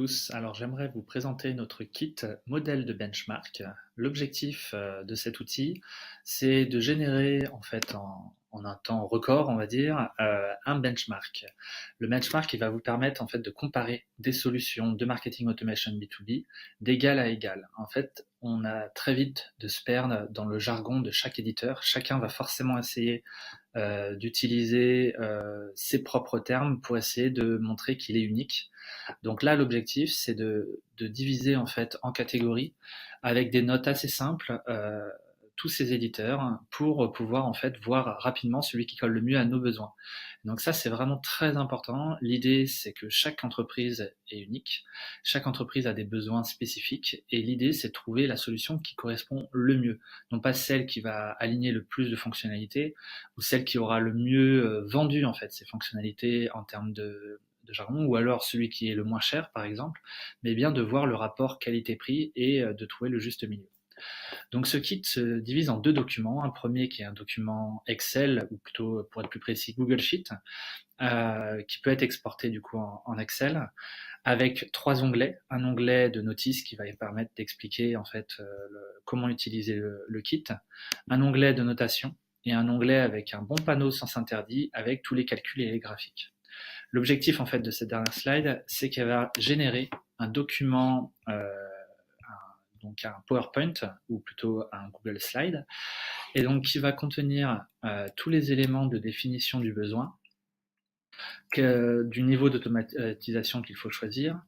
tous. Alors j'aimerais vous présenter notre kit modèle de benchmark. L'objectif de cet outil, c'est de générer en fait en un temps record, on va dire, un benchmark. Le benchmark, il va vous permettre en fait de comparer des solutions de marketing automation B2B d'égal à égal. En fait, on a très vite de se perdre dans le jargon de chaque éditeur. Chacun va forcément essayer d'utiliser ses propres termes pour essayer de montrer qu'il est unique. Donc là, l'objectif, c'est de diviser en fait en catégories avec des notes assez simples tous ces éditeurs pour pouvoir en fait voir rapidement celui qui colle le mieux à nos besoins. Donc ça, c'est vraiment très important. L'idée, c'est que chaque entreprise est unique, chaque entreprise a des besoins spécifiques et l'idée, c'est de trouver la solution qui correspond le mieux, non pas celle qui va aligner le plus de fonctionnalités ou celle qui aura le mieux vendu en fait ces fonctionnalités en termes de jargon, ou alors celui qui est le moins cher par exemple, mais bien de voir le rapport qualité-prix et de trouver le juste milieu. Donc ce kit se divise en deux documents. Un premier qui est un document Excel, ou plutôt pour être plus précis Google Sheet, qui peut être exporté du coup en Excel, avec trois onglets. Un onglet de notice qui va permettre d'expliquer en fait comment utiliser le kit, un onglet de notation et un onglet avec un bon panneau sens interdit avec tous les calculs et les graphiques. L'objectif en fait de cette dernière slide, c'est qu'elle va générer un document, donc un PowerPoint ou plutôt un Google Slide, et donc qui va contenir tous les éléments de définition du besoin, du niveau d'automatisation qu'il faut choisir,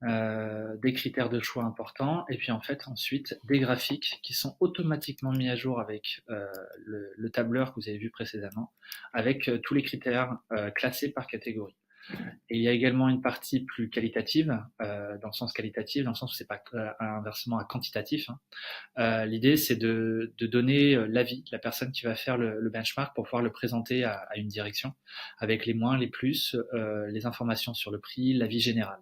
des critères de choix importants, et puis en fait ensuite des graphiques qui sont automatiquement mis à jour avec le tableur que vous avez vu précédemment, avec tous les critères classés par catégorie. Et il y a également une partie plus qualitative, dans le sens qualitatif, dans le sens où c'est pas inversement à quantitatif. L'idée, c'est de donner l'avis de la personne qui va faire le benchmark pour pouvoir le présenter à une direction, avec les moins, les plus, les informations sur le prix, l'avis général.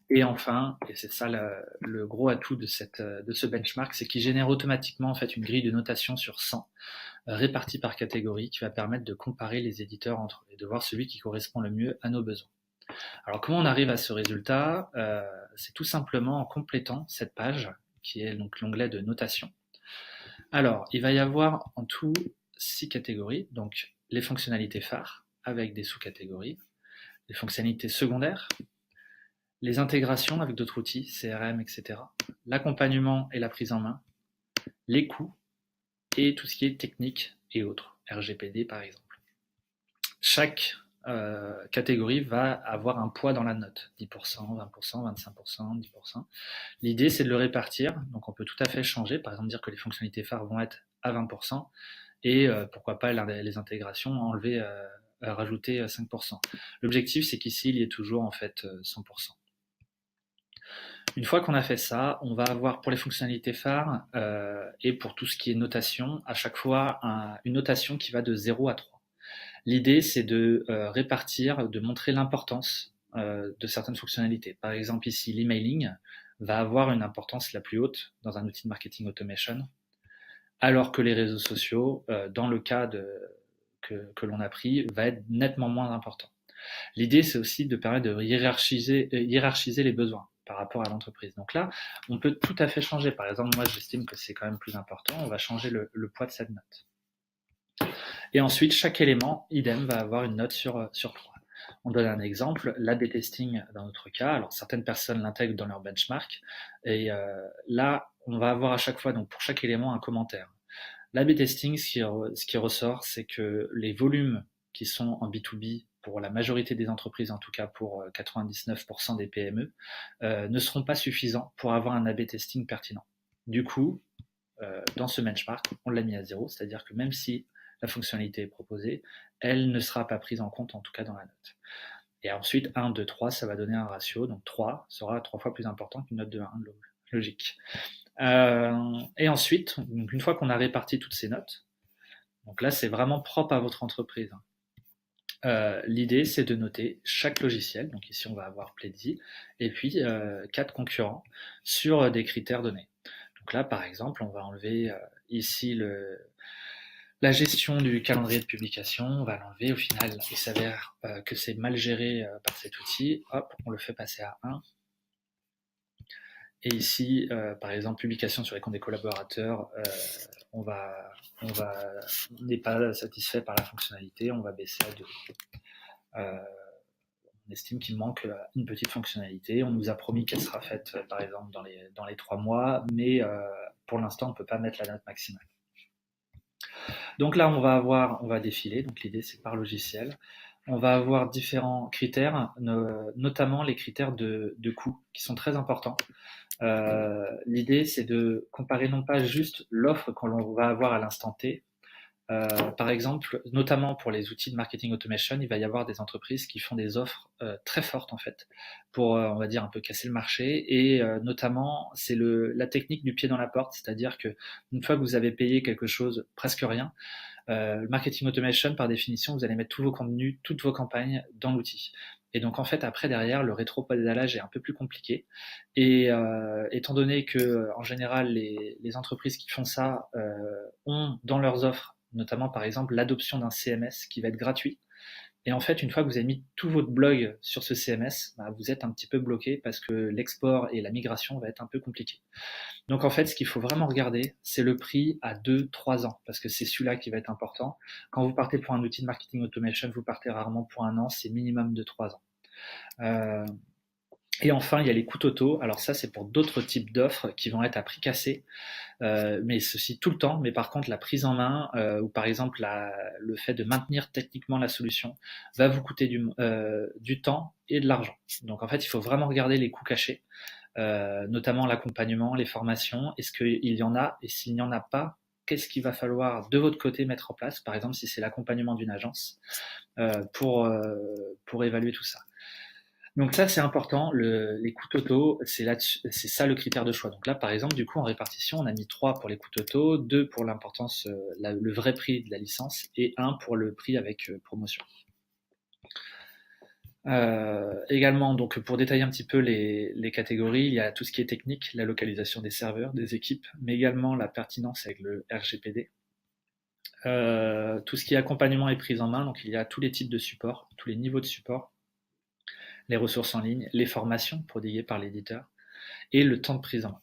Et enfin, et c'est ça le gros atout de ce benchmark, c'est qu'il génère automatiquement en fait une grille de notation sur 100, répartie par catégorie, qui va permettre de comparer les éditeurs entre eux et de voir celui qui correspond le mieux à nos besoins. Alors comment on arrive à ce résultat? C'est tout simplement en complétant cette page, qui est donc l'onglet de notation. Alors, il va y avoir en tout 6 catégories, donc les fonctionnalités phares avec des sous-catégories, les fonctionnalités secondaires, les intégrations avec d'autres outils, CRM, etc., l'accompagnement et la prise en main, les coûts et tout ce qui est technique et autres, RGPD par exemple. Chaque catégorie va avoir un poids dans la note, 10%, 20%, 25%, 10%. L'idée, c'est de le répartir, donc on peut tout à fait changer, par exemple dire que les fonctionnalités phares vont être à 20%, et pourquoi pas les intégrations, enlever, rajouter 5%. L'objectif, c'est qu'ici, il y ait toujours en fait 100%. Une fois qu'on a fait ça, on va avoir pour les fonctionnalités phares et pour tout ce qui est notation, à chaque fois une notation qui va de 0 à 3. L'idée, c'est de répartir, de montrer l'importance de certaines fonctionnalités. Par exemple, ici, l'emailing va avoir une importance la plus haute dans un outil de marketing automation, alors que les réseaux sociaux, dans le cas que l'on a pris, va être nettement moins important. L'idée, c'est aussi de permettre de hiérarchiser les besoins par rapport à l'entreprise. Donc là, on peut tout à fait changer. Par exemple, moi, j'estime que c'est quand même plus important. On va changer le poids de cette note. Et ensuite, chaque élément, idem, va avoir une note sur 3. On donne un exemple, l'A/B testing dans notre cas. Alors, certaines personnes l'intègrent dans leur benchmark. Et là, on va avoir à chaque fois, donc pour chaque élément, un commentaire. L'A/B testing, ce qui ressort, c'est que les volumes qui sont en B2B, pour la majorité des entreprises, en tout cas pour 99% des PME, ne seront pas suffisants pour avoir un A/B testing pertinent. Du coup, dans ce benchmark, on l'a mis à 0, c'est-à-dire que même si la fonctionnalité est proposée, elle ne sera pas prise en compte, en tout cas dans la note. Et ensuite, 1, 2, 3, ça va donner un ratio, donc 3 sera 3 fois plus important qu'une note de 1, logique. Et ensuite, donc une fois qu'on a réparti toutes ces notes, donc là c'est vraiment propre à votre entreprise. L'idée c'est de noter chaque logiciel, donc ici on va avoir Pledzi, et puis 4 concurrents sur des critères donnés. Donc là par exemple on va enlever ici La gestion du calendrier de publication, on va l'enlever. Au final, il s'avère que c'est mal géré par cet outil. Hop, on le fait passer à 1. Et ici, par exemple, publication sur les comptes des collaborateurs, on n'est pas satisfait par la fonctionnalité, on va baisser à 2. On estime qu'il manque une petite fonctionnalité. On nous a promis qu'elle sera faite, par exemple, dans les 3 mois, mais pour l'instant, on ne peut pas mettre la note maximale. Donc là, on va défiler. Donc l'idée, c'est par logiciel. On va avoir différents critères, notamment les critères de coût, qui sont très importants. L'idée, c'est de comparer non pas juste l'offre que l'on va avoir à l'instant T. Par exemple, notamment pour les outils de marketing automation, il va y avoir des entreprises qui font des offres très fortes en fait, pour on va dire un peu casser le marché. Et notamment, c'est la technique du pied dans la porte, c'est-à-dire que une fois que vous avez payé quelque chose, presque rien, le marketing automation, par définition, vous allez mettre tous vos contenus, toutes vos campagnes dans l'outil. Et donc en fait après derrière le rétropédalage est un peu plus compliqué et étant donné que en général les entreprises qui font ça ont dans leurs offres notamment par exemple l'adoption d'un CMS qui va être gratuit. Et en fait, une fois que vous avez mis tout votre blog sur ce CMS, bah, vous êtes un petit peu bloqué parce que l'export et la migration va être un peu compliqué. Donc en fait, ce qu'il faut vraiment regarder, c'est le prix à 2-3 ans, parce que c'est celui-là qui va être important. Quand vous partez pour un outil de marketing automation, vous partez rarement pour 1 an, c'est minimum de 3 ans. Et enfin, il y a les coûts totaux. Alors ça, c'est pour d'autres types d'offres qui vont être à prix cassé, mais ceci tout le temps. Mais par contre, la prise en main ou par exemple le fait de maintenir techniquement la solution va vous coûter du temps et de l'argent. Donc en fait, il faut vraiment regarder les coûts cachés, notamment l'accompagnement, les formations. Est-ce qu'il y en a? Et s'il n'y en a pas, qu'est-ce qu'il va falloir de votre côté mettre en place? Par exemple, si c'est l'accompagnement d'une agence pour évaluer tout ça. Donc ça, c'est important. Les coûts totaux, c'est ça le critère de choix. Donc là, par exemple, du coup, en répartition, on a mis 3 pour les coûts totaux, 2 pour l'importance, le vrai prix de la licence, et 1 pour le prix avec promotion. Également, donc pour détailler un petit peu les catégories, il y a tout ce qui est technique, la localisation des serveurs, des équipes, mais également la pertinence avec le RGPD. Tout ce qui est accompagnement et prise en main, donc il y a tous les types de support, tous les niveaux de support, les ressources en ligne, les formations prodiguées par l'éditeur et le temps de prise en main.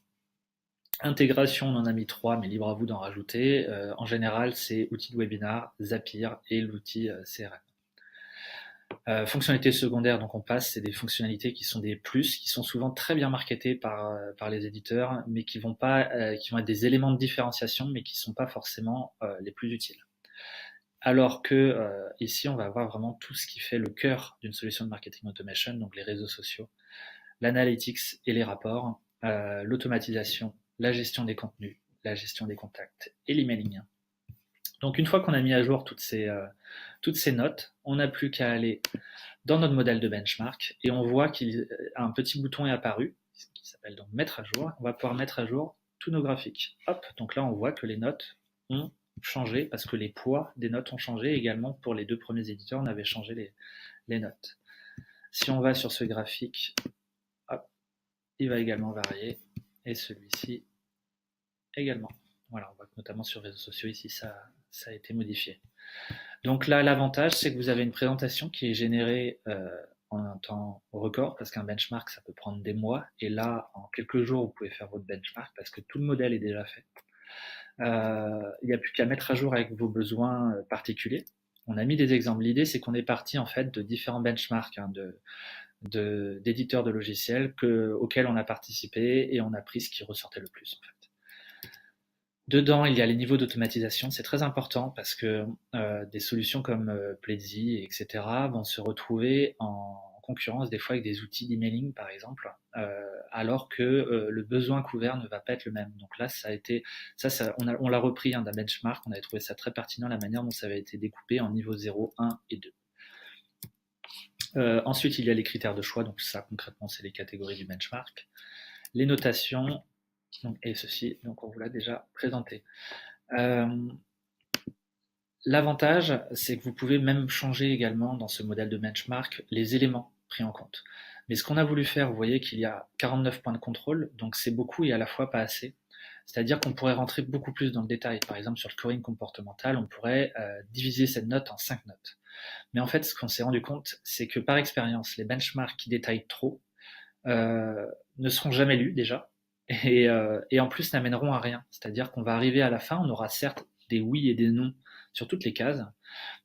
Intégration, on en a mis 3, mais libre à vous d'en rajouter. En général, c'est outils de webinar, Zapier et l'outil CRM. Fonctionnalités secondaires, donc on passe, c'est des fonctionnalités qui sont des plus, qui sont souvent très bien marketées par les éditeurs, mais qui vont être des éléments de différenciation, mais qui ne sont pas forcément les plus utiles. Alors que ici, on va avoir vraiment tout ce qui fait le cœur d'une solution de marketing automation, donc les réseaux sociaux, l'analytics et les rapports, l'automatisation, la gestion des contenus, la gestion des contacts et l'emailing. Donc une fois qu'on a mis à jour toutes ces notes, on n'a plus qu'à aller dans notre modèle de benchmark et on voit qu'un petit bouton est apparu qui s'appelle donc mettre à jour. On va pouvoir mettre à jour tous nos graphiques. Hop, donc là on voit que les notes ont changé parce que les poids des notes ont changé. Également pour les 2 premiers éditeurs, on avait changé les notes. Si on va sur ce graphique, hop, il va également varier et celui-ci également. Voilà, on voit que notamment sur les réseaux sociaux ici ça a été modifié. Donc là, l'avantage, c'est que vous avez une présentation qui est générée en un temps record, parce qu'un benchmark, ça peut prendre des mois. Et là, en quelques jours, vous pouvez faire votre benchmark, parce que tout le modèle est déjà fait. Il n'y a plus qu'à mettre à jour avec vos besoins particuliers. On a mis des exemples. L'idée, c'est qu'on est parti en fait de différents benchmarks, d'éditeurs de logiciels auxquels on a participé et on a pris ce qui ressortait le plus en fait. Dedans, il y a les niveaux d'automatisation, c'est très important parce que des solutions comme Pledzi, etc. vont se retrouver en concurrence des fois avec des outils d'emailing par exemple, alors que le besoin couvert ne va pas être le même. Donc là, on l'a repris d'un benchmark, on avait trouvé ça très pertinent la manière dont ça avait été découpé en niveau 0, 1 et 2. Ensuite, il y a les critères de choix, donc ça concrètement c'est les catégories du benchmark. Les notations, et ceci, donc on vous l'a déjà présenté. L'avantage, c'est que vous pouvez même changer également dans ce modèle de benchmark les éléments pris en compte. Mais ce qu'on a voulu faire, vous voyez qu'il y a 49 points de contrôle, donc c'est beaucoup et à la fois pas assez. C'est-à-dire qu'on pourrait rentrer beaucoup plus dans le détail. Par exemple, sur le scoring comportemental, on pourrait diviser cette note en 5 notes. Mais en fait, ce qu'on s'est rendu compte, c'est que par expérience, les benchmarks qui détaillent trop euh, ne seront jamais lus déjà, et en plus n'amèneront à rien. C'est-à-dire qu'on va arriver à la fin, on aura certes des oui et des non sur toutes les cases,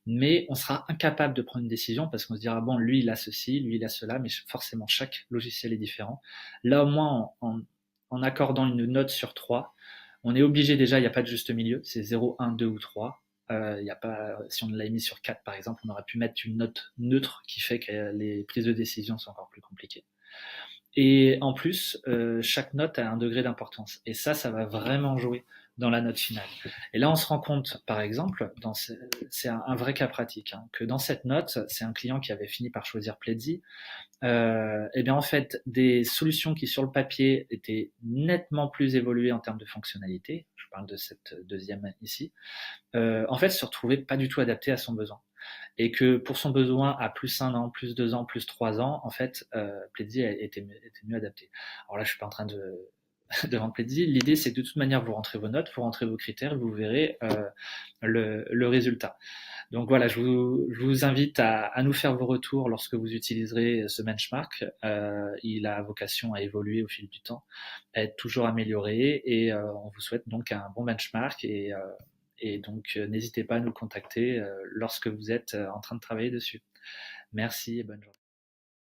mais on sera incapable de prendre une décision parce qu'on se dira bon, lui il a ceci, lui il a cela, mais forcément chaque logiciel est différent. Là au moins en accordant une note sur 3, on est obligé déjà, il n'y a pas de juste milieu, c'est 0, 1, 2 ou 3. Y a pas, si on l'a mis sur 4 par exemple, on aurait pu mettre une note neutre qui fait que les prises de décision sont encore plus compliquées. Et en plus, chaque note a un degré d'importance. Et ça va vraiment jouer dans la note finale. Et là, on se rend compte, par exemple, c'est un vrai cas pratique, hein, que dans cette note, c'est un client qui avait fini par choisir Pledzi. Et bien en fait, des solutions qui sur le papier étaient nettement plus évoluées en termes de fonctionnalité, je parle de cette deuxième ici, en fait, se retrouvaient pas du tout adaptées à son besoin et que pour son besoin à plus 1 an, plus 2 ans, plus 3 ans, en fait, Pledzi était mieux adapté. Alors là, je suis pas en train de vendre Pledzi. L'idée, c'est que de toute manière, vous rentrez vos notes, vous rentrez vos critères, vous verrez le résultat. Donc voilà, je vous invite à nous faire vos retours lorsque vous utiliserez ce benchmark. Il a vocation à évoluer au fil du temps, à être toujours amélioré, et on vous souhaite donc un bon benchmark, et donc n'hésitez pas à nous contacter lorsque vous êtes en train de travailler dessus. Merci et bonne journée.